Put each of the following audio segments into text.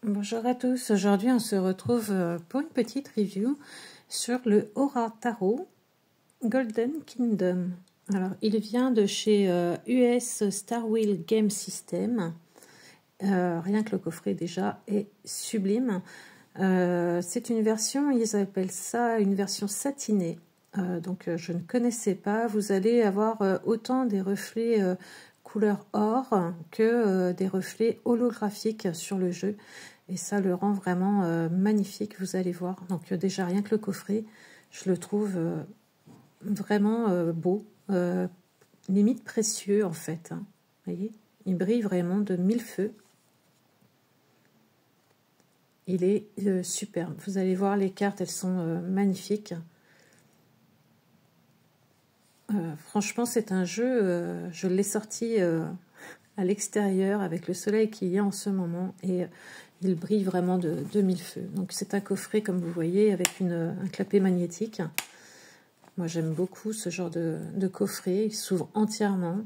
Bonjour à tous, aujourd'hui on se retrouve pour une petite review sur le Aura Tarot Golden Kingdom. Alors il vient de chez US Star Wheel Game System, rien que le coffret déjà est sublime. C'est une version, ils appellent ça une version satinée, donc je ne connaissais pas. Vous allez avoir autant des reflets couleur or que des reflets holographiques sur le jeu. Et ça le rend vraiment magnifique, vous allez voir. Donc déjà, rien que le coffret, je le trouve vraiment beau, limite précieux en fait. Hein. Vous voyez, il brille vraiment de mille feux. Il est superbe. Vous allez voir, les cartes, elles sont magnifiques. Franchement, c'est un jeu, je l'ai sorti à l'extérieur avec le soleil qu'il y a en ce moment. Et il brille vraiment de mille feux. Donc c'est un coffret, comme vous voyez, avec un clapet magnétique. Moi, j'aime beaucoup ce genre de coffret. Il s'ouvre entièrement.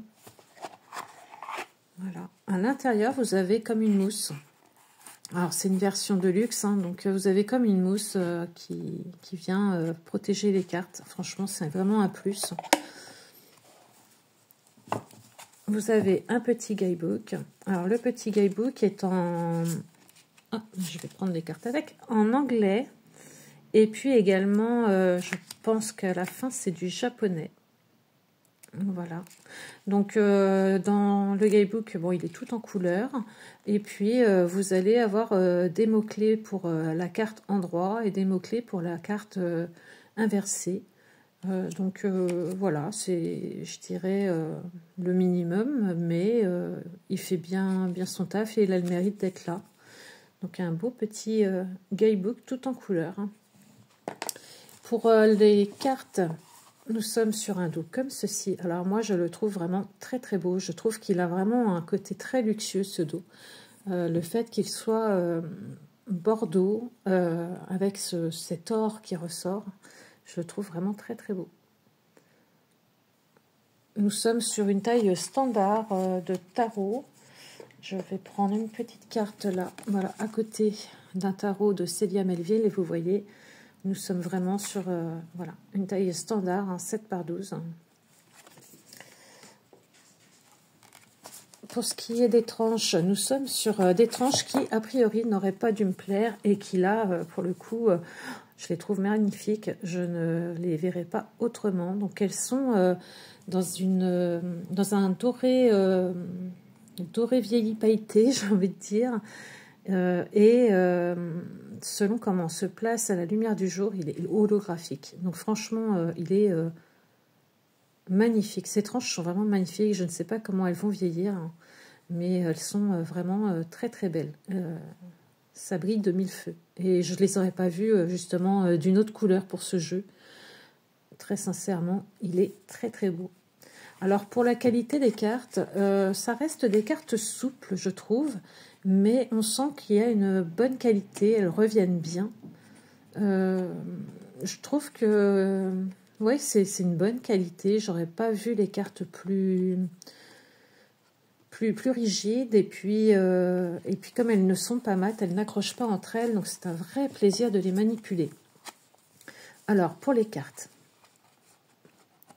Voilà. À l'intérieur, vous avez comme une mousse. Alors, c'est une version de luxe. Hein, donc, vous avez comme une mousse qui vient protéger les cartes. Franchement, c'est vraiment un plus. Vous avez un petit guidebook. Alors, le petit guidebook est en... Ah, je vais prendre les cartes avec. En anglais. Et puis également, je pense qu'à la fin, c'est du japonais. Voilà. Donc, dans le guidebook, bon, il est tout en couleur. Et puis, vous allez avoir des mots-clés pour la carte endroit et des mots-clés pour la carte inversée. Donc, voilà, c'est, je dirais, le minimum. Mais il fait bien son taf et il a le mérite d'être là. Donc, un beau petit guidebook tout en couleur. Pour les cartes, nous sommes sur un dos comme ceci. Alors moi, je le trouve vraiment très très beau. Je trouve qu'il a vraiment un côté très luxueux, ce dos. Le fait qu'il soit bordeaux, avec cet or qui ressort, je le trouve vraiment très très beau. Nous sommes sur une taille standard de tarot. Je vais prendre une petite carte là, voilà, à côté d'un tarot de Célia Melville. Et vous voyez... Nous sommes vraiment sur voilà, une taille standard, hein, 7 par 12. Pour ce qui est des tranches, nous sommes sur des tranches qui, a priori, n'auraient pas dû me plaire et qui, là, pour le coup, je les trouve magnifiques. Je ne les verrai pas autrement. Donc, elles sont dans un doré, doré vieilli pailleté, j'ai envie de dire. Selon comment on se place à la lumière du jour, il est holographique. Donc franchement, il est magnifique. Ces tranches sont vraiment magnifiques. Je ne sais pas comment elles vont vieillir, hein, mais elles sont vraiment très très belles. Ça brille de mille feux. Et je ne les aurais pas vues justement d'une autre couleur pour ce jeu. Très sincèrement, il est très très beau. Alors pour la qualité des cartes, ça reste des cartes souples, je trouve, mais on sent qu'il y a une bonne qualité, elles reviennent bien. Je trouve que ouais, c'est une bonne qualité. J'aurais pas vu les cartes plus rigides, et puis comme elles ne sont pas mates, elles n'accrochent pas entre elles, donc c'est un vrai plaisir de les manipuler. Alors pour les cartes.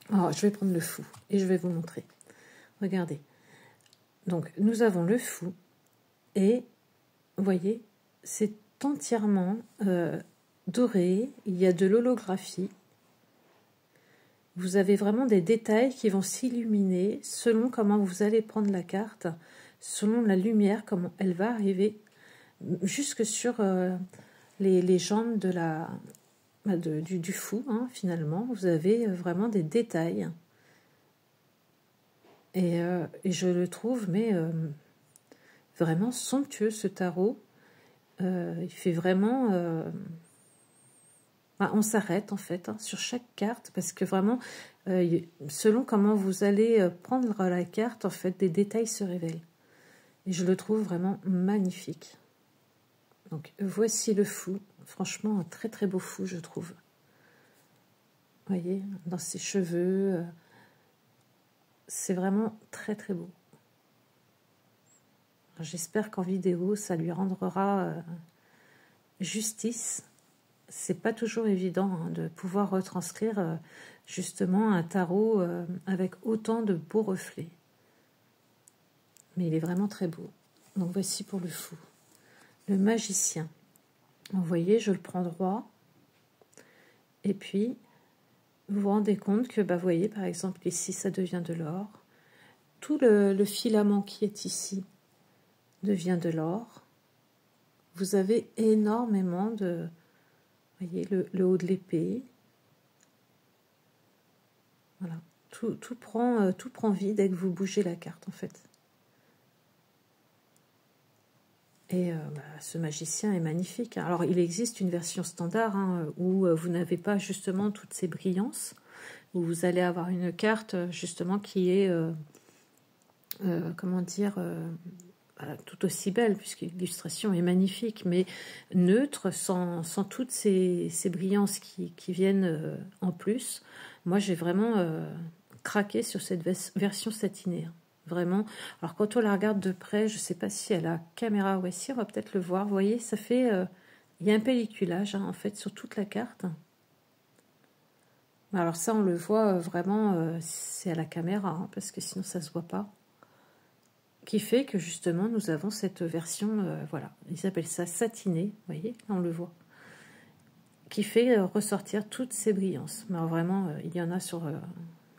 Alors, je vais prendre le fou et je vais vous montrer. Regardez. Donc, nous avons le fou et, vous voyez, c'est entièrement doré. Il y a de l'holographie. Vous avez vraiment des détails qui vont s'illuminer selon comment vous allez prendre la carte, selon la lumière, comment elle va arriver, jusque sur les jambes de du fou, hein, finalement. Vous avez vraiment des détails. Et je le trouve, mais vraiment somptueux, ce tarot. Il fait vraiment... on s'arrête, en fait, hein, sur chaque carte, parce que vraiment, selon comment vous allez prendre la carte, en fait, des détails se révèlent. Et je le trouve vraiment magnifique. Donc, voici le fou. Franchement, un très très beau fou, je trouve. Vous voyez, dans ses cheveux... c'est vraiment très très beau. J'espère qu'en vidéo, ça lui rendra justice. C'est pas toujours évident hein, de pouvoir retranscrire justement un tarot avec autant de beaux reflets. Mais il est vraiment très beau. Donc voici pour le fou. Le magicien. Vous voyez, je le prends droit. Et puis, vous vous rendez compte que, vous voyez, par exemple, ici, ça devient de l'or. Tout le filament qui est ici devient de l'or. Vous avez énormément de... Vous voyez, le haut de l'épée. Voilà. Tout prend vie dès que vous bougez la carte, en fait. Et ce magicien est magnifique. Alors, il existe une version standard hein, où vous n'avez pas justement toutes ces brillances, où vous allez avoir une carte justement qui est, comment dire, tout aussi belle, puisque l'illustration est magnifique, mais neutre, sans toutes ces brillances qui viennent en plus. Moi, j'ai vraiment craqué sur cette version satinée. Hein. Vraiment. Alors, quand on la regarde de près, je ne sais pas si à la caméra ou ici, on va peut-être le voir. Vous voyez, ça fait... il y a un pelliculage, hein, en fait, sur toute la carte. Alors ça, on le voit vraiment, c'est à la caméra, hein, parce que sinon, ça ne se voit pas. Qui fait que, justement, nous avons cette version, voilà, ils appellent ça satinée, vous voyez, là, on le voit. Qui fait ressortir toutes ces brillances. Mais alors, vraiment, il y en a sur une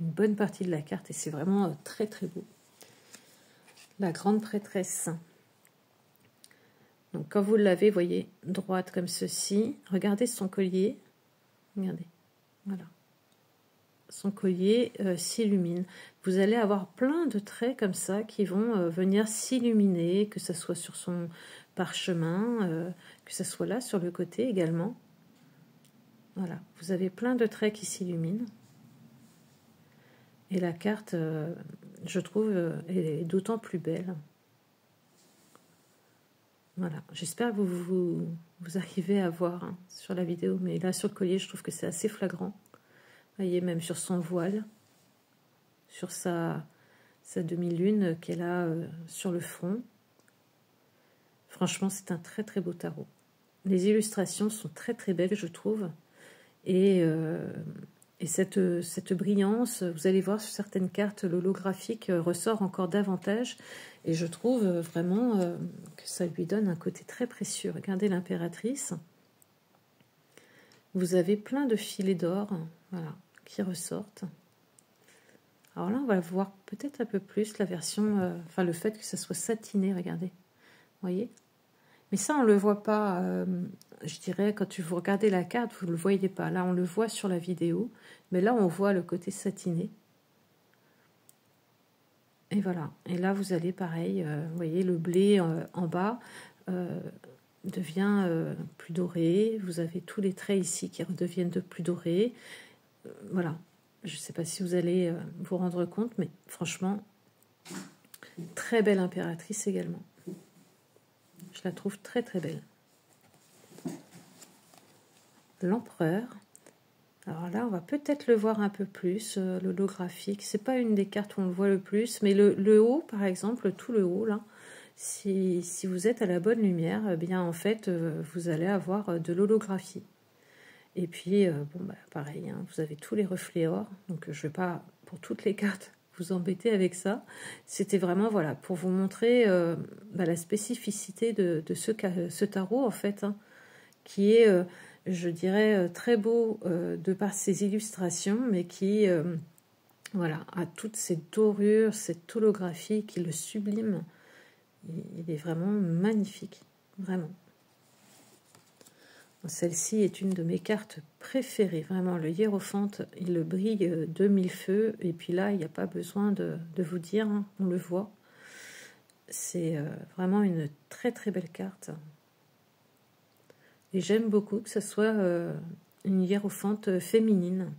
bonne partie de la carte, et c'est vraiment très, très beau. La grande prêtresse. Donc quand vous l'avez, voyez, droite comme ceci, regardez son collier. Regardez, voilà. Son collier s'illumine. Vous allez avoir plein de traits comme ça qui vont venir s'illuminer, que ce soit sur son parchemin, que ce soit là sur le côté également. Voilà, vous avez plein de traits qui s'illuminent. Et la carte, je trouve, est d'autant plus belle. Voilà, j'espère que vous arrivez à voir hein, sur la vidéo, mais là sur le collier, je trouve que c'est assez flagrant. Vous voyez, même sur son voile, sur sa demi-lune qu'elle a sur le front. Franchement, c'est un très très beau tarot. Les illustrations sont très très belles, je trouve. Et cette brillance, vous allez voir sur certaines cartes, l'holographique ressort encore davantage. Et je trouve vraiment que ça lui donne un côté très précieux. Regardez l'impératrice. Vous avez plein de filets d'or, voilà, qui ressortent. Alors là, on va voir peut-être un peu plus la version, enfin le fait que ça soit satiné, regardez. Vous voyez? Mais ça, on ne le voit pas, je dirais, quand vous regardez la carte, vous ne le voyez pas. Là, on le voit sur la vidéo, mais là, on voit le côté satiné. Et voilà. Et là, vous allez, pareil, vous voyez, le blé en bas devient plus doré. Vous avez tous les traits ici qui redeviennent de plus dorés. Voilà. Je ne sais pas si vous allez vous rendre compte, mais franchement, très belle impératrice également. Je la trouve très très belle. L'empereur. Alors là, on va peut-être le voir un peu plus, l'holographique. C'est pas une des cartes où on le voit le plus, mais le haut, par exemple, tout le haut, là, si vous êtes à la bonne lumière, eh bien, en fait, vous allez avoir de l'holographie. Et puis, bon, bah, pareil, hein, vous avez tous les reflets or, donc je ne vais pas, pour toutes les cartes, vous embêter avec ça. C'était vraiment, voilà, pour vous montrer la spécificité de ce tarot, en fait, hein, qui est, je dirais, très beau de par ses illustrations, mais qui, voilà, a toute cette dorure, cette holographie qui le sublime. Il est vraiment magnifique, vraiment. Celle-ci est une de mes cartes préférées, vraiment. Le hiérophante, il brille de mille feux, et puis là, il n'y a pas besoin de vous dire, hein, on le voit. C'est vraiment une très très belle carte. Et j'aime beaucoup que ce soit une hiérophante féminine.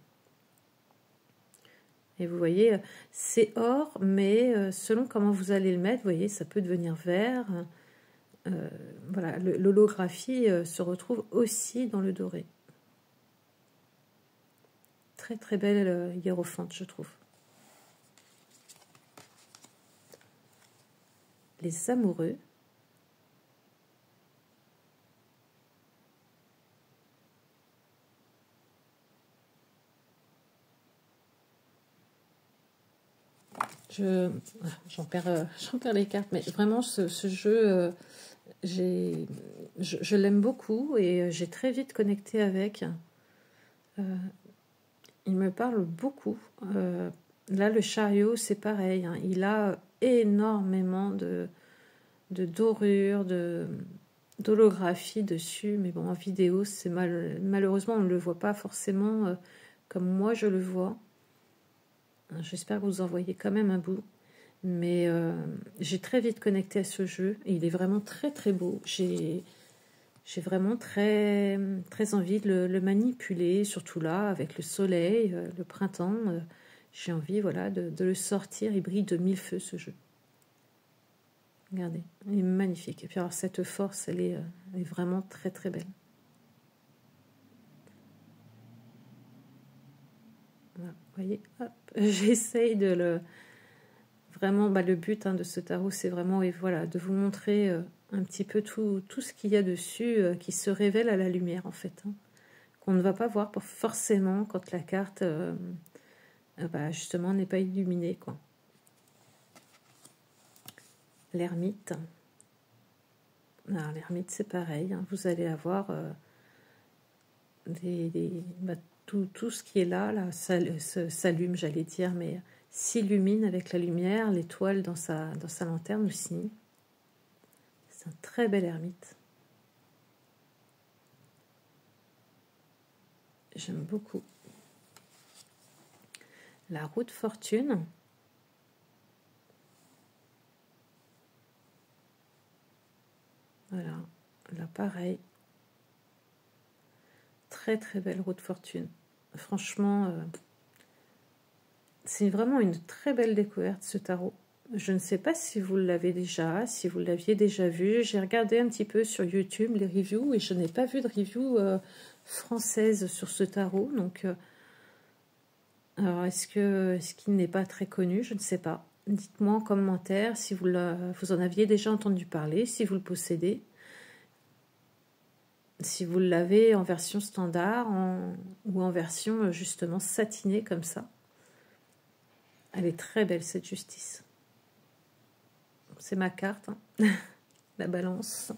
Et vous voyez, c'est or, mais selon comment vous allez le mettre, vous voyez, ça peut devenir vert. Voilà, l'holographie se retrouve aussi dans le doré. Très très belle hiérophante, je trouve. Les amoureux. j'en perds, j'en perds les cartes, mais vraiment ce jeu, je l'aime beaucoup et j'ai très vite connecté avec. Il me parle beaucoup. Là, le chariot, c'est pareil, hein. Il a énormément de dorures, d'holographie dessus, mais bon, en vidéo, c'est malheureusement, on ne le voit pas forcément comme moi je le vois. J'espère que vous en voyez quand même un bout. Mais j'ai très vite connecté à ce jeu. Et il est vraiment très très beau. J'ai vraiment très, très envie de le manipuler, surtout là, avec le soleil, le printemps. J'ai envie voilà, de le sortir. Il brille de mille feux ce jeu. Regardez, il est magnifique. Et puis alors cette force, elle est vraiment très très belle. Voilà, vous voyez, hop, j'essaye de le... Vraiment, le but de ce tarot, c'est vraiment voilà, de vous montrer un petit peu tout ce qu'il y a dessus qui se révèle à la lumière, en fait. Qu'on ne va pas voir forcément quand la carte, justement, n'est pas illuminée, quoi. L'ermite. Alors, l'ermite, c'est pareil. Hein. Vous allez avoir tout ce qui est là s'allume, j'allais dire, mais s'illumine avec la lumière, l'étoile dans sa lanterne aussi. C'est un très bel ermite. J'aime beaucoup. La roue de fortune. Voilà, là pareil. Très très belle roue de fortune. Franchement, c'est vraiment une très belle découverte ce tarot. Je ne sais pas si vous l'avez déjà, si vous l'aviez déjà vu. J'ai regardé un petit peu sur YouTube les reviews et je n'ai pas vu de review française sur ce tarot. Donc, alors est-ce qu'il n'est pas très connu? Je ne sais pas. Dites-moi en commentaire si vous en aviez déjà entendu parler, si vous le possédez. Si vous l'avez en version standard ou en version justement satinée comme ça. Elle est très belle cette justice. C'est ma carte, hein. La balance.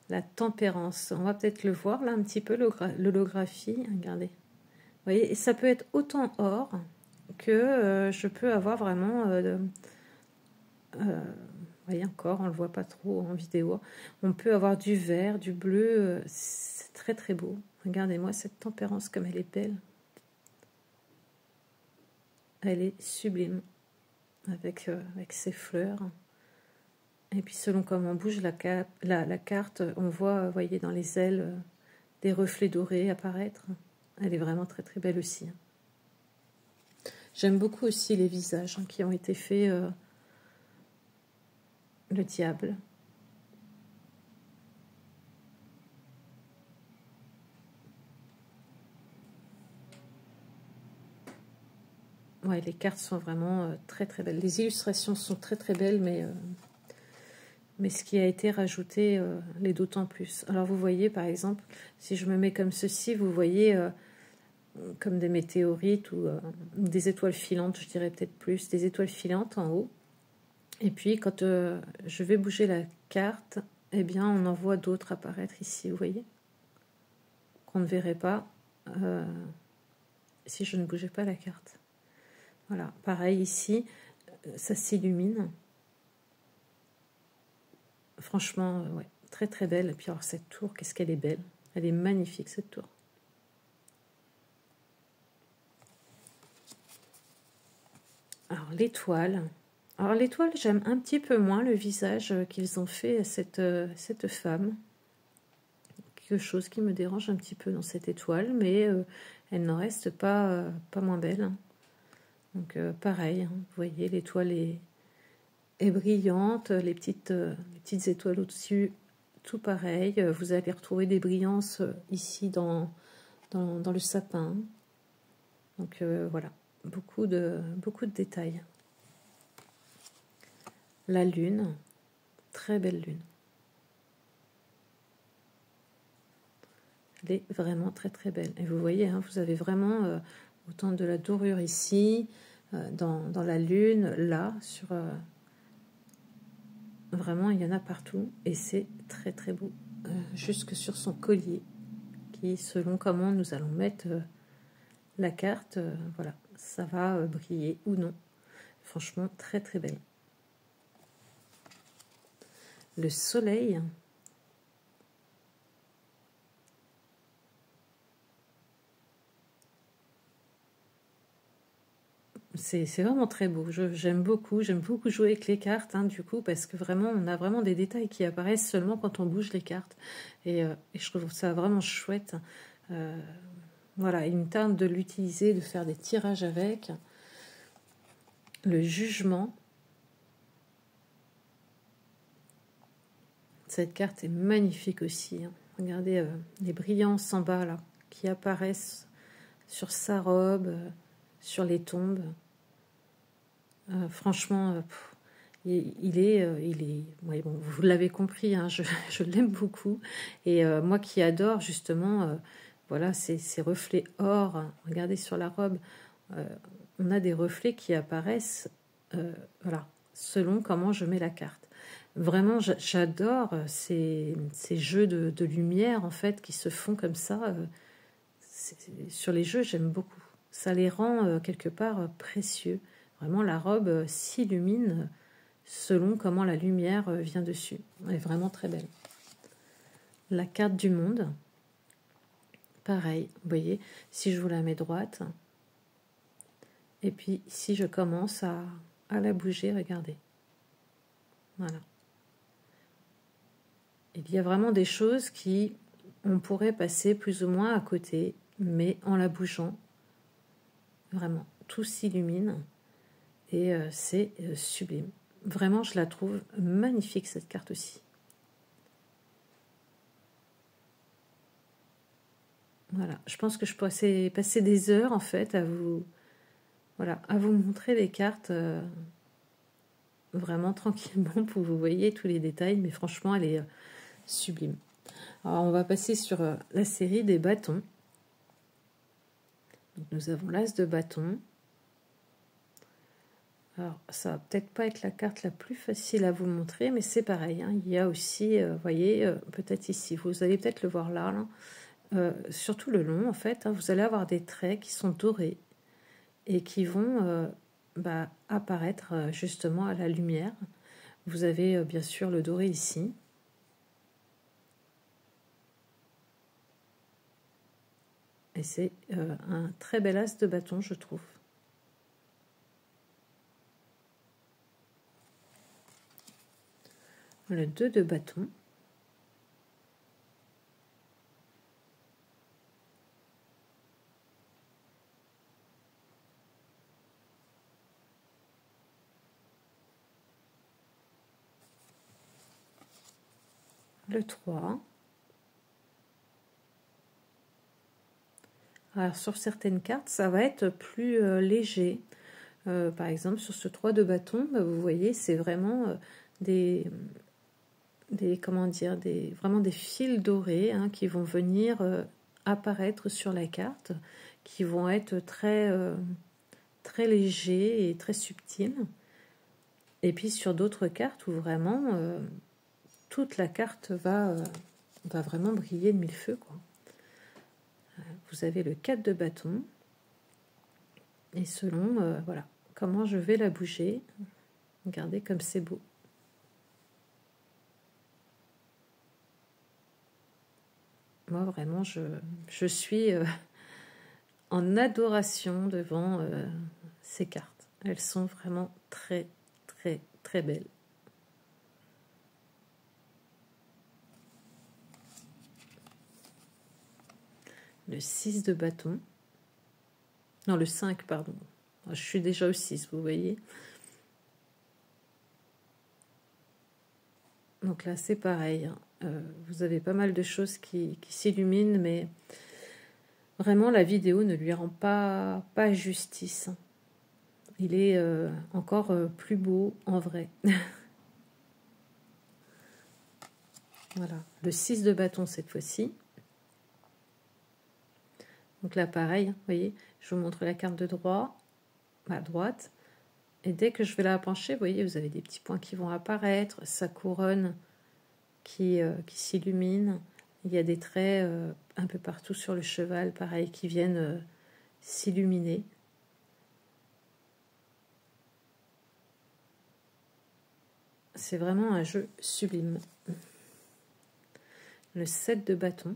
La tempérance. On va peut-être le voir là un petit peu, l'holographie. Regardez. Vous voyez, et ça peut être autant or que je peux avoir vraiment... vous voyez encore, on ne le voit pas trop en vidéo. On peut avoir du vert, du bleu. C'est très très beau. Regardez-moi cette tempérance comme elle est belle. Elle est sublime. Avec ses fleurs. Et puis selon comment on bouge la carte, on voit, vous voyez, dans les ailes, des reflets dorés apparaître. Elle est vraiment très très belle aussi. J'aime beaucoup aussi les visages qui ont été faits. Le diable. Ouais, les cartes sont vraiment très très belles. Les illustrations sont très très belles, mais ce qui a été rajouté l'est d'autant plus. Alors vous voyez par exemple, si je me mets comme ceci, vous voyez comme des météorites ou des étoiles filantes, je dirais peut-être plus, des étoiles filantes en haut. Et puis quand je vais bouger la carte, eh bien on en voit d'autres apparaître ici, vous voyez, qu'on ne verrait pas si je ne bougeais pas la carte. Voilà, pareil ici, ça s'illumine. Franchement, ouais, très très belle. Et puis alors cette tour, qu'est-ce qu'elle est belle. Elle est magnifique cette tour. Alors l'étoile. Alors l'étoile, j'aime un petit peu moins le visage qu'ils ont fait à cette femme. Quelque chose qui me dérange un petit peu dans cette étoile, mais elle n'en reste pas moins belle. Hein. Donc pareil, hein, vous voyez, l'étoile est brillante, les petites étoiles au-dessus, tout pareil. Vous allez retrouver des brillances ici dans le sapin. Donc voilà, beaucoup de détails. La lune, très belle lune. Elle est vraiment très très belle. Et vous voyez, hein, vous avez vraiment autant de la dorure ici, dans la lune, là, sur... vraiment, il y en a partout et c'est très très beau. Jusque sur son collier, qui, selon comment nous allons mettre la carte, voilà, ça va briller ou non. Franchement, très très belle. Le soleil... C'est vraiment très beau. J'aime beaucoup jouer avec les cartes, hein, du coup, parce que vraiment, on a vraiment des détails qui apparaissent seulement quand on bouge les cartes. Et je trouve ça vraiment chouette. Voilà, il me tarde de l'utiliser, de faire des tirages avec. Le jugement. Cette carte est magnifique aussi, hein. Regardez les brillances en bas, là, qui apparaissent sur sa robe, sur les tombes. Franchement, il est, ouais, bon, vous l'avez compris, hein, je l'aime beaucoup. Et moi qui adore justement, voilà, ces reflets or. Hein. Regardez sur la robe, on a des reflets qui apparaissent, voilà, selon comment je mets la carte. Vraiment, j'adore ces jeux de lumière en fait qui se font comme ça. Sur les jeux, j'aime beaucoup. Ça les rend quelque part précieux. Vraiment, la robe s'illumine selon comment la lumière vient dessus. Elle est vraiment très belle. La carte du monde, pareil, vous voyez, si je vous la mets droite, et puis si je commence à la bouger, regardez. Voilà. Il y a vraiment des choses qui, on pourrait passer plus ou moins à côté, mais en la bougeant, vraiment, tout s'illumine et c'est sublime. Vraiment, je la trouve magnifique, cette carte aussi. Voilà, je pense que je pourrais passer des heures, en fait, à vous, voilà, à vous montrer les cartes vraiment tranquillement pour que vous voyez tous les détails. Mais franchement, elle est sublime. Alors, on va passer sur la série des bâtons. Donc, nous avons l'as de bâton. Alors, ça va peut-être pas être la carte la plus facile à vous montrer, mais c'est pareil. Hein. Il y a aussi, vous voyez, peut-être ici, vous allez peut-être le voir là, surtout le long, en fait, hein, vous allez avoir des traits qui sont dorés et qui vont apparaître justement à la lumière. Vous avez bien sûr le doré ici. Et c'est un très bel as de bâton, je trouve. Le 2 de bâton. Le 3. Alors sur certaines cartes, ça va être plus léger. Par exemple, sur ce 3 de bâton, vous voyez, c'est vraiment comment dire, vraiment des fils dorés, hein, qui vont venir apparaître sur la carte, qui vont être très, très légers et très subtils. Et puis sur d'autres cartes où vraiment toute la carte va vraiment briller de mille feux, quoi. Vous avez le 4 de bâton. Et selon voilà, comment je vais la bouger, regardez comme c'est beau. Moi, vraiment, je suis en adoration devant ces cartes. Elles sont vraiment très, très, très belles. Le 6 de bâton. Non, le 5, pardon. Je suis déjà au 6, vous voyez. Donc là, c'est pareil. Vous avez pas mal de choses qui s'illuminent, mais vraiment, la vidéo ne lui rend pas justice. Il est encore plus beau en vrai. Voilà, le 6 de bâton cette fois-ci. Donc là, pareil, vous voyez, je vous montre la carte de droit. à droite. Et dès que je vais la pencher, vous voyez, vous avez des petits points qui vont apparaître, sa couronne qui s'illumine. Il y a des traits un peu partout sur le cheval, pareil, qui viennent s'illuminer. C'est vraiment un jeu sublime. Le 7 de bâton.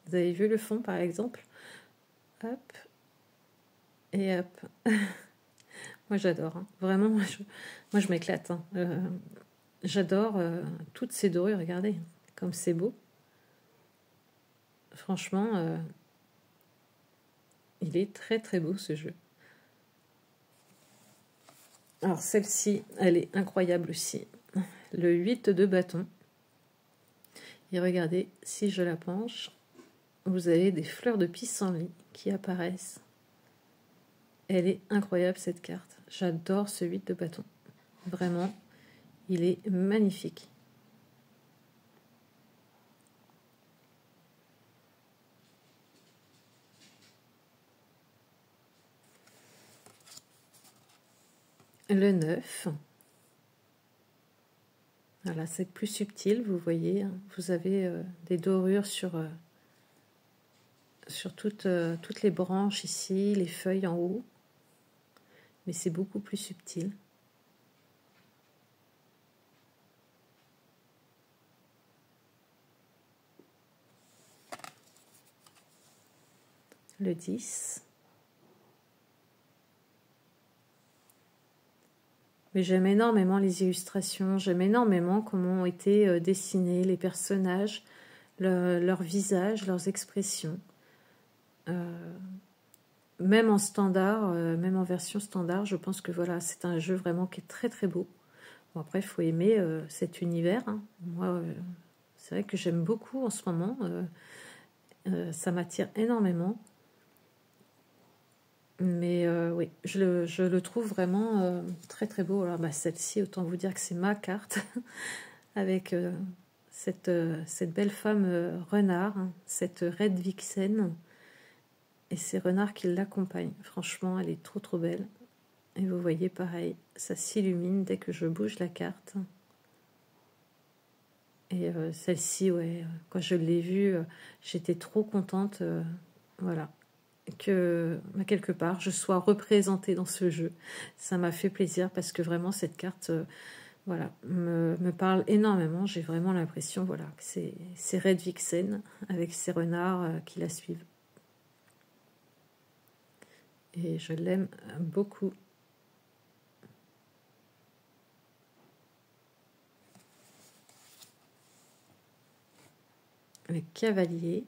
Vous avez vu le fond, par exemple? Hop. Et hop. Moi, j'adore. Hein. Vraiment, moi, je m'éclate. Hein. J'adore toutes ces dorures. Regardez, comme c'est beau. Franchement, il est très, très beau, ce jeu. Alors, celle-ci, elle est incroyable aussi. Le 8 de bâton. Et regardez, si je la penche, vous avez des fleurs de pissenlit qui apparaissent. Elle est incroyable, cette carte. J'adore ce 8 de bâton. Vraiment, il est magnifique. Le 9. Voilà, c'est plus subtil, vous voyez. Vous avez des dorures sur toutes les branches ici, les feuilles en haut. Mais c'est beaucoup plus subtil. Le 10. Mais j'aime énormément les illustrations, j'aime énormément comment ont été dessinés les personnages, leur visage, leurs expressions. Même en standard, même en version standard, je pense que voilà, c'est un jeu vraiment qui est très très beau. Bon, après, il faut aimer cet univers. Hein. Moi, c'est vrai que j'aime beaucoup en ce moment. Ça m'attire énormément. Mais oui, je le trouve vraiment très très beau. Alors bah, celle-ci, autant vous dire que c'est ma carte, avec cette belle femme renard, hein, cette Red Vixen, et ces renards qui l'accompagnent. Franchement, elle est trop trop belle. Et vous voyez, pareil, ça s'illumine dès que je bouge la carte. Et celle-ci, ouais, quand je l'ai vue, j'étais trop contente, voilà, que quelque part je sois représentée dans ce jeu. Ça m'a fait plaisir parce que vraiment cette carte, voilà, me parle énormément. J'ai vraiment l'impression, voilà, que c'est Red Vixen avec ses renards qui la suivent. Et je l'aime beaucoup. Le cavalier.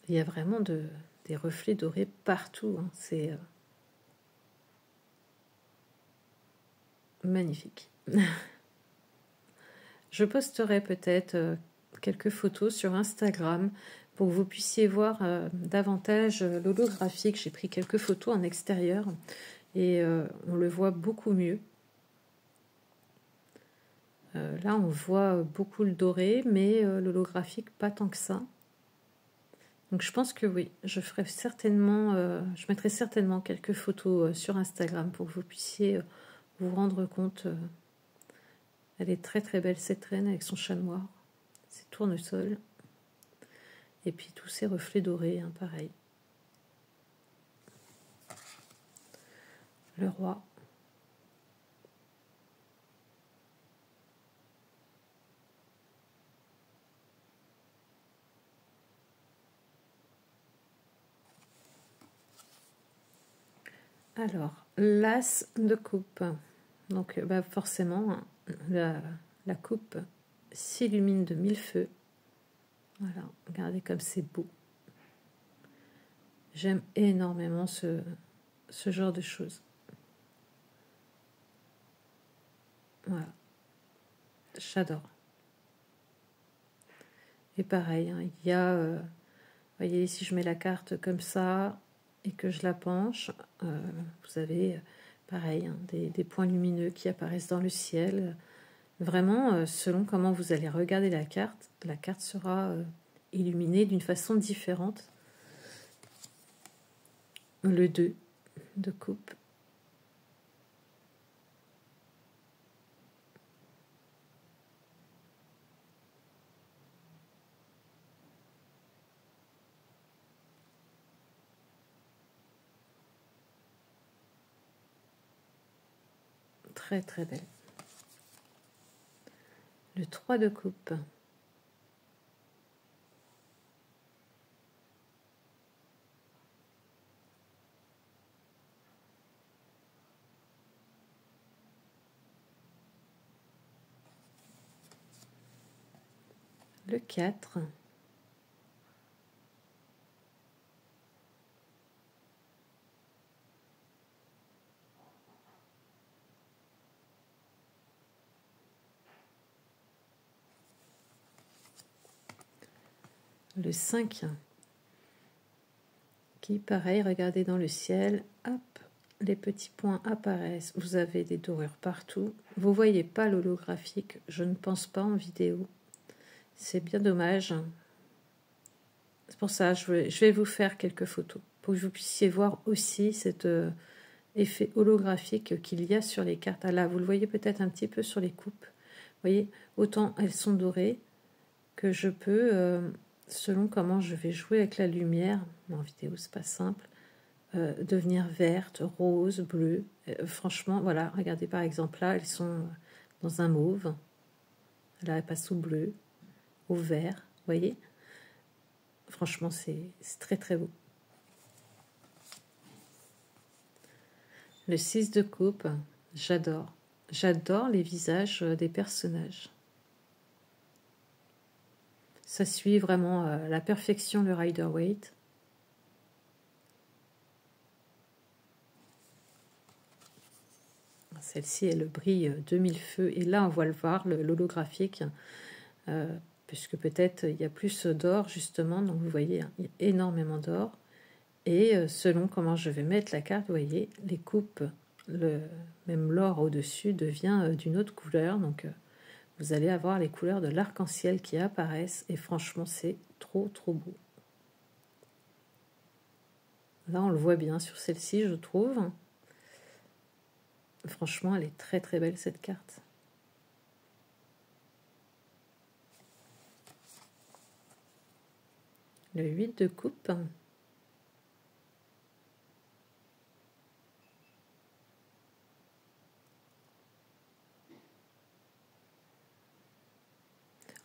Il y a vraiment des reflets dorés partout. Hein. C'est magnifique. Je posterai peut-être quelques photos sur Instagram pour que vous puissiez voir davantage l'holographique. J'ai pris quelques photos en extérieur et on le voit beaucoup mieux. Là, on voit beaucoup le doré, mais l'holographique, pas tant que ça. Donc je pense que oui, je ferai certainement, je mettrai certainement quelques photos sur Instagram pour que vous puissiez vous rendre compte. Elle est très très belle cette reine avec son chat noir, ses tournesols, et puis tous ces reflets dorés, hein, pareil. Le roi. Alors, l'as de coupe. Donc, bah forcément, hein, la coupe s'illumine de mille feux. Voilà, regardez comme c'est beau. J'aime énormément ce genre de choses. Voilà, j'adore. Et pareil, hein, il y a, vous voyez, si je mets la carte comme ça et que je la penche, vous avez, pareil, hein, des points lumineux qui apparaissent dans le ciel. Vraiment, selon comment vous allez regarder la carte sera illuminée d'une façon différente. Le 2 de coupe. Très très belle. Le 3 de coupe. Le 4. Le 5. Qui, pareil, regardez dans le ciel. Hop, les petits points apparaissent. Vous avez des dorures partout. Vous voyez pas l'holographique, je ne pense pas en vidéo. C'est bien dommage. C'est pour ça, je vais vous faire quelques photos pour que vous puissiez voir aussi cet effet holographique qu'il y a sur les cartes. Ah là, vous le voyez peut-être un petit peu sur les coupes. Vous voyez, autant elles sont dorées que je peux, selon comment je vais jouer avec la lumière, en vidéo c'est pas simple, devenir verte, rose, bleue. Franchement, voilà, regardez par exemple là, elles sont dans un mauve. Là, elles passent au bleu, au vert, vous voyez. Franchement, c'est très très beau. Le 6 de coupe, j'adore. J'adore les visages des personnages. Ça suit vraiment à la perfection le Rider-Waite. Celle-ci, elle brille de mille feux. Et là, on voit le voir, l'holographique, puisque peut-être il y a plus d'or, justement. Donc, vous voyez, il y a énormément d'or. Et selon comment je vais mettre la carte, vous voyez, les coupes, même l'or au-dessus devient d'une autre couleur. Donc, vous allez avoir les couleurs de l'arc-en-ciel qui apparaissent. Et franchement, c'est trop, trop beau. Là, on le voit bien sur celle-ci, je trouve. Franchement, elle est très, très belle, cette carte. Le 8 de coupe.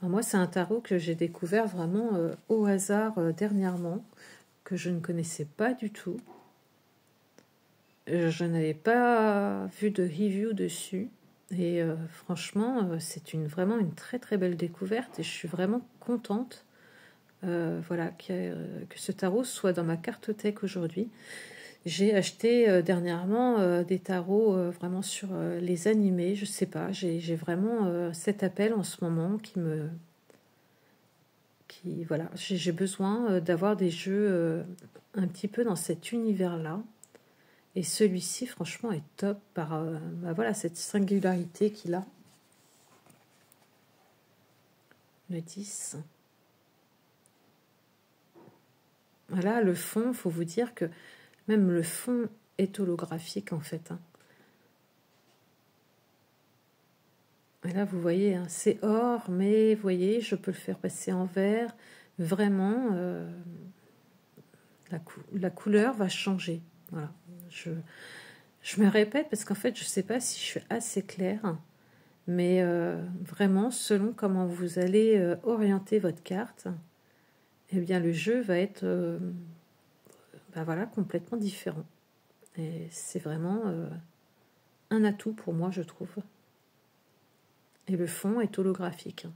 Alors moi, c'est un tarot que j'ai découvert vraiment au hasard dernièrement, que je ne connaissais pas du tout. Je n'avais pas vu de review dessus. Et franchement, c'est vraiment une très très belle découverte. Et je suis vraiment contente voilà, que ce tarot soit dans ma cartothèque aujourd'hui. J'ai acheté dernièrement des tarots vraiment sur les animés. Je sais pas, j'ai vraiment cet appel en ce moment voilà, j'ai besoin d'avoir des jeux un petit peu dans cet univers-là. Et celui-ci, franchement, est top par voilà, cette singularité qu'il a. Le 10. Voilà, le fond, il faut vous dire que même le fond est holographique, en fait. Hein. Et là, vous voyez, hein, c'est or, mais vous voyez, je peux le faire passer en vert. Vraiment, la couleur va changer. Voilà. Je me répète parce qu'en fait, je ne sais pas si je suis assez claire, mais vraiment, selon comment vous allez orienter votre carte, eh bien, le jeu va être voilà, complètement différent. Et c'est vraiment un atout pour moi, je trouve. Et le fond est holographique.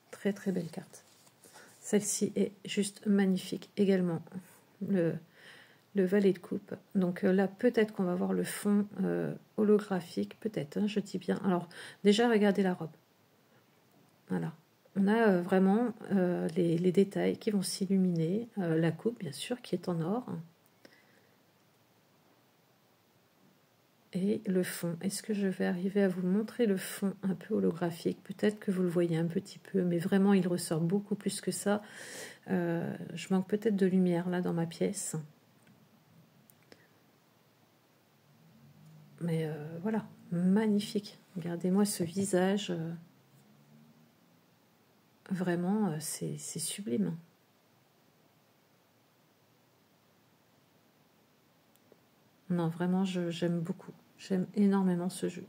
Très, très belle carte. Celle-ci est juste magnifique également. Le valet de coupe. Donc là, peut-être qu'on va voir le fond holographique. Peut-être, hein, je dis bien. Alors, déjà, regardez la robe. Voilà. On a vraiment les détails qui vont s'illuminer. La coupe, bien sûr, qui est en or. et le fond. Est-ce que je vais arriver à vous montrer le fond un peu holographique? Peut-être que vous le voyez un petit peu, mais vraiment il ressort beaucoup plus que ça. Je manque peut-être de lumière là dans ma pièce. Mais voilà, magnifique. Regardez-moi ce visage. Vraiment, c'est sublime. Non, vraiment, j'aime beaucoup. J'aime énormément ce jeu.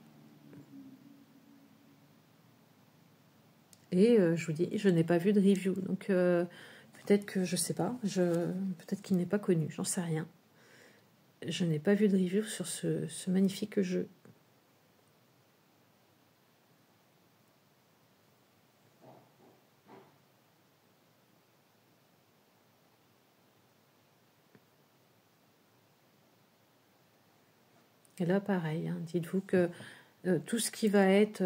Et je vous dis, je n'ai pas vu de review. Donc peut-être que, je sais pas, peut-être qu'il n'est pas connu, j'en sais rien. Je n'ai pas vu de review sur ce magnifique jeu. Et là, pareil, hein, dites-vous que tout ce qui va être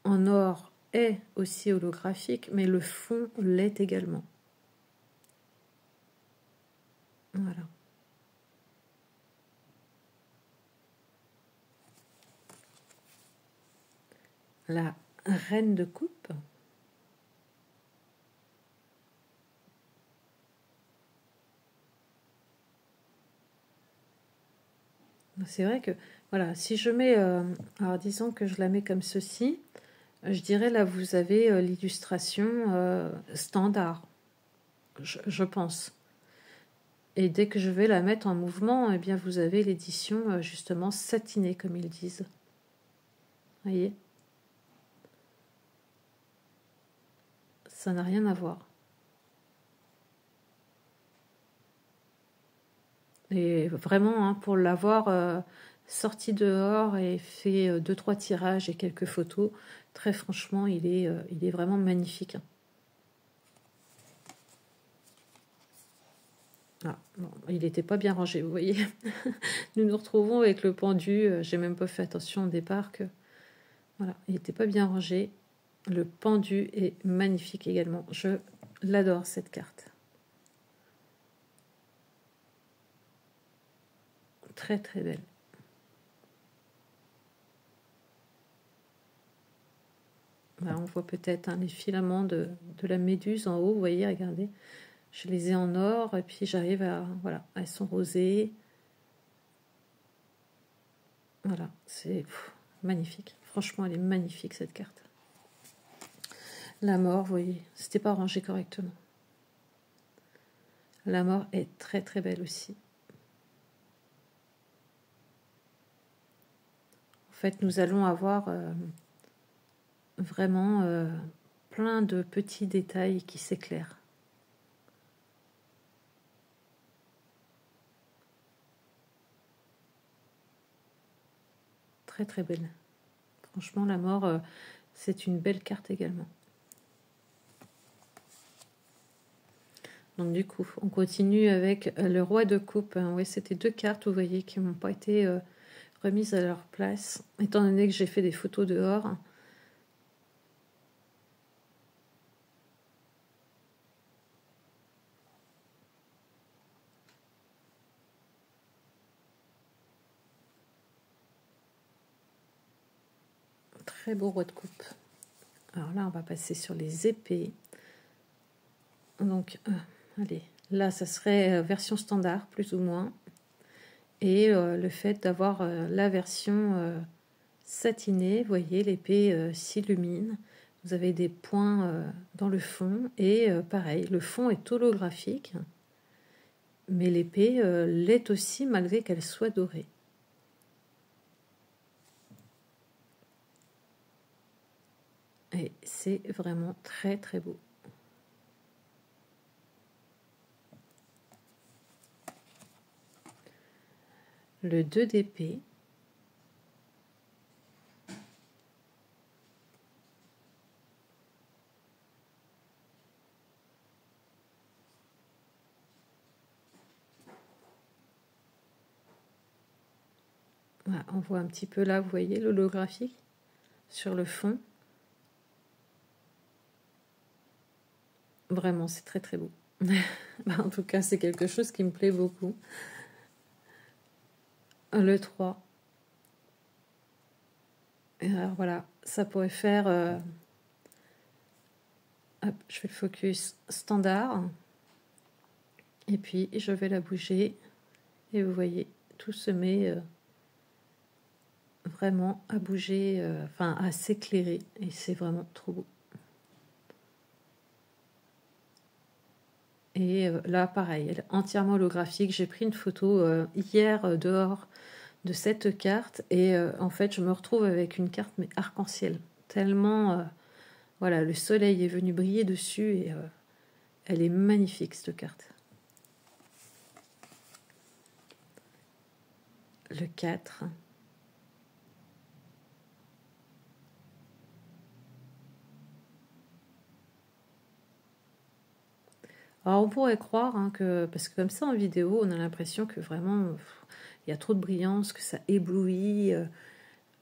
en or est aussi holographique, mais le fond l'est également. Voilà. La reine de coupe. C'est vrai que, voilà, si je mets, alors disons que je la mets comme ceci, je dirais là vous avez l'illustration standard, je pense. Et dès que je vais la mettre en mouvement, eh bien vous avez l'édition justement satinée comme ils disent. Voyez, ça n'a rien à voir. Et vraiment, hein, pour l'avoir sorti dehors et fait 2-3 tirages et quelques photos, très franchement, il est vraiment magnifique. Ah, bon, il n'était pas bien rangé, vous voyez. Nous nous retrouvons avec le pendu. J'ai même pas fait attention au départ que voilà, il n'était pas bien rangé. Le pendu est magnifique également. Je l'adore cette carte. Très très belle. Là, on voit peut-être les filaments de la méduse en haut. Vous voyez, regardez. Je les ai en or et puis j'arrive à... Voilà, elles sont rosées. Voilà, c'est magnifique. Franchement, elle est magnifique cette carte. La mort, vous voyez, c'était pas rangé correctement. La mort est très très belle aussi. En fait, nous allons avoir vraiment plein de petits détails qui s'éclairent. Très très belle. Franchement, la mort, c'est une belle carte également. Donc du coup, on continue avec le roi de coupe. Oui, c'était 2 cartes, vous voyez, qui n'ont pas été remises à leur place, étant donné que j'ai fait des photos dehors. Très beau roi de coupe. Alors là, on va passer sur les épées. Donc, allez, là, ça serait version standard, plus ou moins. Et le fait d'avoir la version satinée, vous voyez, l'épée s'illumine. Vous avez des points dans le fond. Et pareil, le fond est holographique. Mais l'épée l'est aussi, malgré qu'elle soit dorée. Et c'est vraiment très très beau. Le 2 d'épée. Voilà, on voit un petit peu là, vous voyez, l'holographique sur le fond. Vraiment, c'est très très beau. En tout cas, c'est quelque chose qui me plaît beaucoup. Le 3. Alors voilà, ça pourrait faire... hop, je fais le focus standard. Et puis, je vais la bouger. Et vous voyez, tout se met vraiment à bouger, enfin à s'éclairer. Et c'est vraiment trop beau. Et là, pareil, elle est entièrement holographique. J'ai pris une photo hier dehors de cette carte. Et en fait, je me retrouve avec une carte mais arc-en-ciel. Tellement, voilà, le soleil est venu briller dessus. Et elle est magnifique, cette carte. Le 4. Alors on pourrait croire que, parce que comme ça en vidéo, on a l'impression que vraiment il y a trop de brillance, que ça éblouit,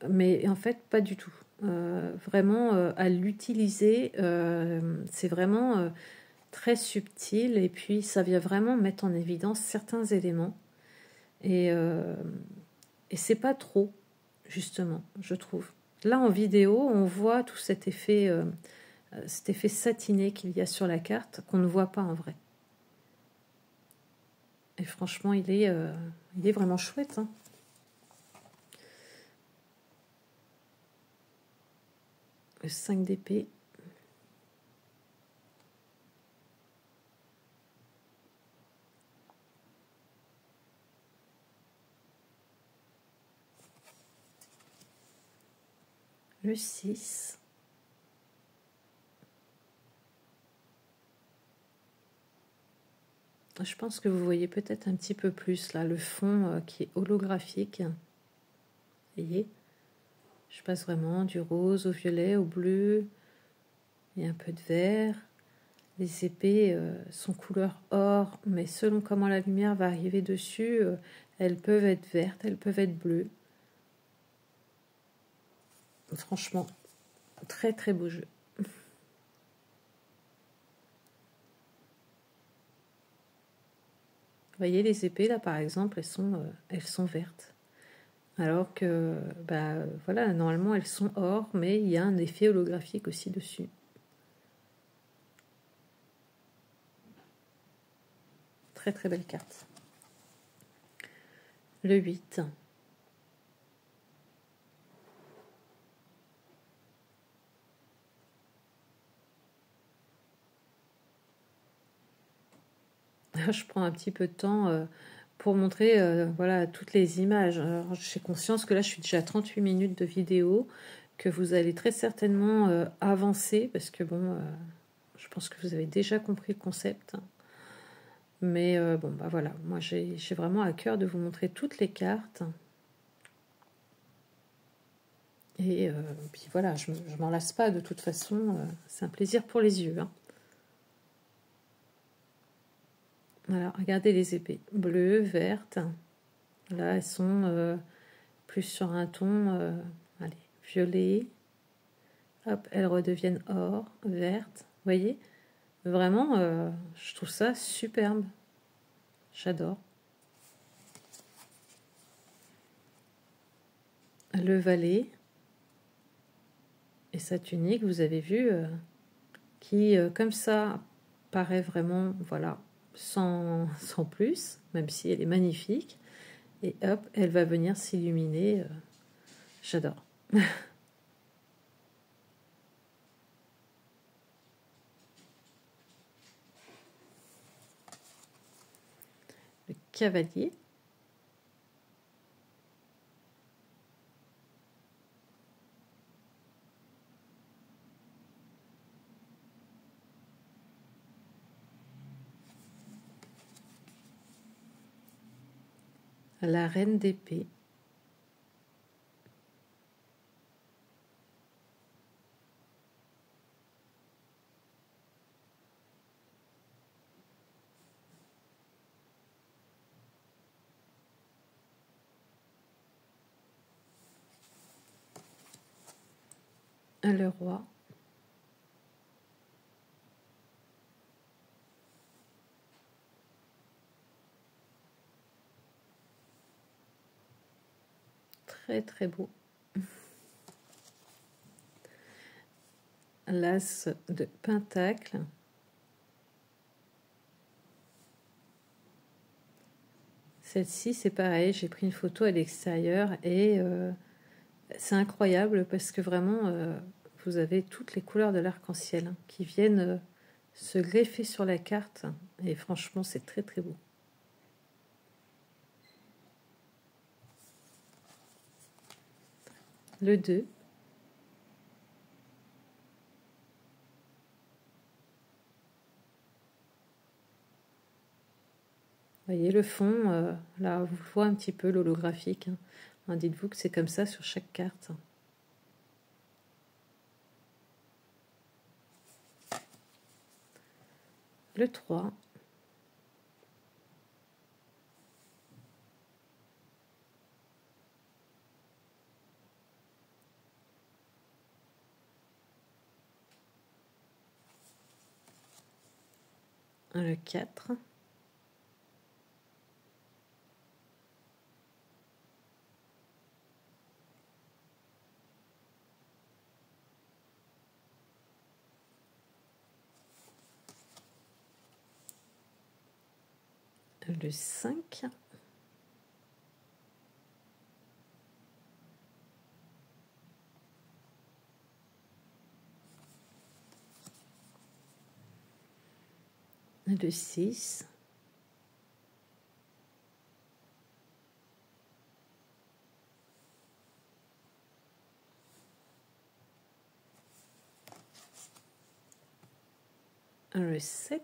mais en fait pas du tout. Vraiment à l'utiliser, c'est vraiment très subtil et puis ça vient vraiment mettre en évidence certains éléments et c'est pas trop justement, je trouve. Là en vidéo, on voit tout cet effet satiné qu'il y a sur la carte qu'on ne voit pas en vrai. Et franchement, il est vraiment chouette. Hein. Le 5 d'épée. Le 6. Je pense que vous voyez peut-être un petit peu plus là le fond qui est holographique. Vous voyez, je passe vraiment du rose au violet, au bleu et un peu de vert. Les épées sont couleur or, mais selon comment la lumière va arriver dessus, elles peuvent être vertes, elles peuvent être bleues. Franchement, très très beau jeu. Vous voyez les épées là par exemple, elles sont vertes. Alors que bah, voilà, normalement elles sont or, mais il y a un effet holographique aussi dessus. Très très belle carte. Le 8. Je prends un petit peu de temps pour montrer voilà, toutes les images. Alors, j'ai conscience que là, je suis déjà à 38 minutes de vidéo, que vous allez très certainement avancer, parce que bon, je pense que vous avez déjà compris le concept. Mais bon, bah voilà, moi j'ai vraiment à cœur de vous montrer toutes les cartes. Et puis voilà, je m'en lasse pas de toute façon, c'est un plaisir pour les yeux. Hein. Voilà, regardez les épées, bleues, vertes. Là, elles sont plus sur un ton, allez, violet. Hop, elles redeviennent or, vertes. Vous voyez, vraiment, je trouve ça superbe. J'adore. Le valet et sa tunique, vous avez vu, qui, comme ça, paraît vraiment, voilà, sans plus, même si elle est magnifique. Et hop, elle va venir s'illuminer. J'adore. Le cavalier. La reine d'épée. Le roi. Très très beau. l'as de pentacle. Celle-ci, c'est pareil, j'ai pris une photo à l'extérieur et c'est incroyable parce que vraiment, vous avez toutes les couleurs de l'arc-en-ciel hein, qui viennent se greffer sur la carte et franchement, c'est très très beau. Le 2. Vous voyez le fond, là, vous voyez un petit peu l'holographique. Hein. Dites-vous que c'est comme ça sur chaque carte. Le 3. Le 4. Le 5. Le 6. Le 7.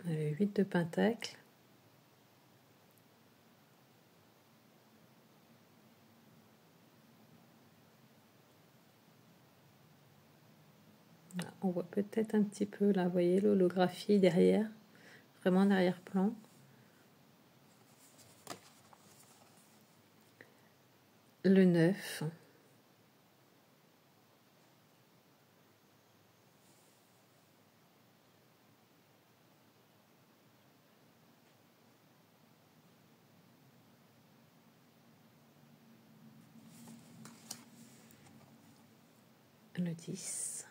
Le 8 de pentacle. On voit peut-être un petit peu là, vous voyez l'holographie derrière, vraiment en arrière-plan. Le 9. Le 10.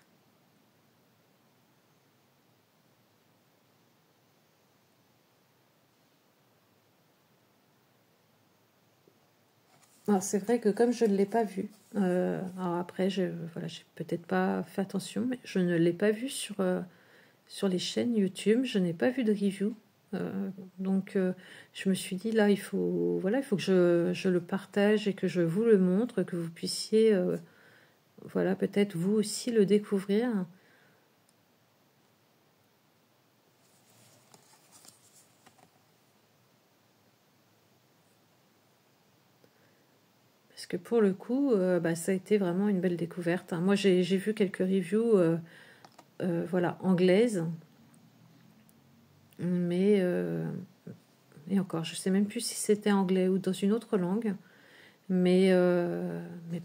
C'est vrai que comme je ne l'ai pas vu, alors après, voilà, j'ai peut-être pas fait attention, mais je ne l'ai pas vu sur les chaînes YouTube, je n'ai pas vu de review. Donc je me suis dit là, il faut que je le partage et que je vous le montre, que vous puissiez, voilà, peut-être vous aussi le découvrir. Parce que pour le coup, ça a été vraiment une belle découverte. Hein. Moi, j'ai vu quelques reviews voilà, anglaises. Mais, et encore, je ne sais même plus si c'était anglais ou dans une autre langue. Mais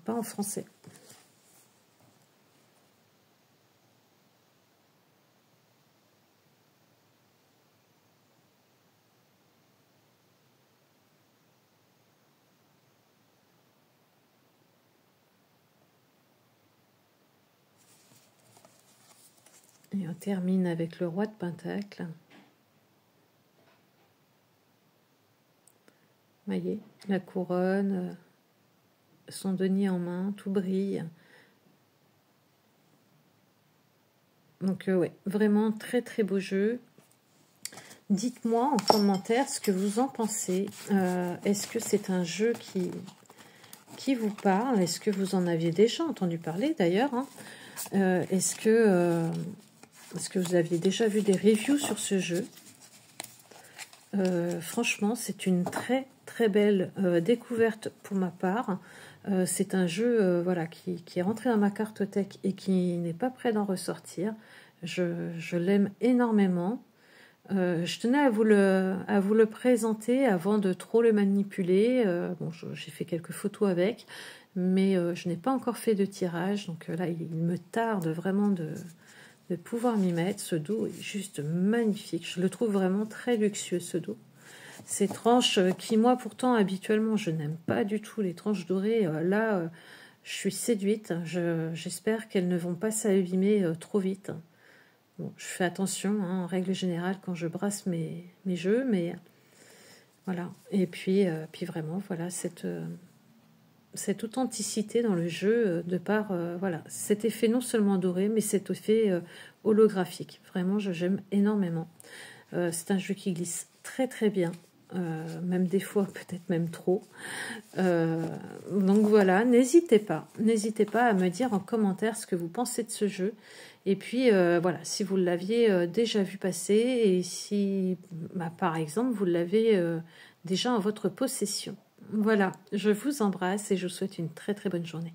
pas en français. Et on termine avec le roi de pentacle. Vous voyez, la couronne, son denier en main, tout brille. Donc ouais, vraiment très très beau jeu. Dites-moi en commentaire ce que vous en pensez. Est-ce que c'est un jeu qui vous parle? Est-ce que vous en aviez déjà entendu parler d'ailleurs hein? Est-ce que vous aviez déjà vu des reviews sur ce jeu? Franchement, c'est une très très belle découverte pour ma part. C'est un jeu voilà, qui est rentré dans ma cartothèque et qui n'est pas prêt d'en ressortir. Je l'aime énormément. Je tenais à vous le présenter avant de trop le manipuler. Bon, j'ai fait quelques photos avec, mais je n'ai pas encore fait de tirage. Donc là, il me tarde vraiment de pouvoir m'y mettre. Ce dos est juste magnifique. Je le trouve vraiment très luxueux, ce dos. Ces tranches qui, moi, pourtant, habituellement, je n'aime pas du tout les tranches dorées. Là, je suis séduite. J'espère qu'elles ne vont pas s'abîmer trop vite. Bon, je fais attention, hein, en règle générale, quand je brasse mes jeux, mais voilà. Et puis vraiment, voilà, cette authenticité dans le jeu, de par voilà, cet effet non seulement doré, mais cet effet holographique. Vraiment, j'aime énormément. C'est un jeu qui glisse très très bien. Même des fois, peut-être même trop. Donc voilà, n'hésitez pas à me dire en commentaire ce que vous pensez de ce jeu. Et puis voilà, si vous l'aviez déjà vu passer et si, par exemple, vous l'avez déjà en votre possession. Voilà, je vous embrasse et je vous souhaite une très très bonne journée.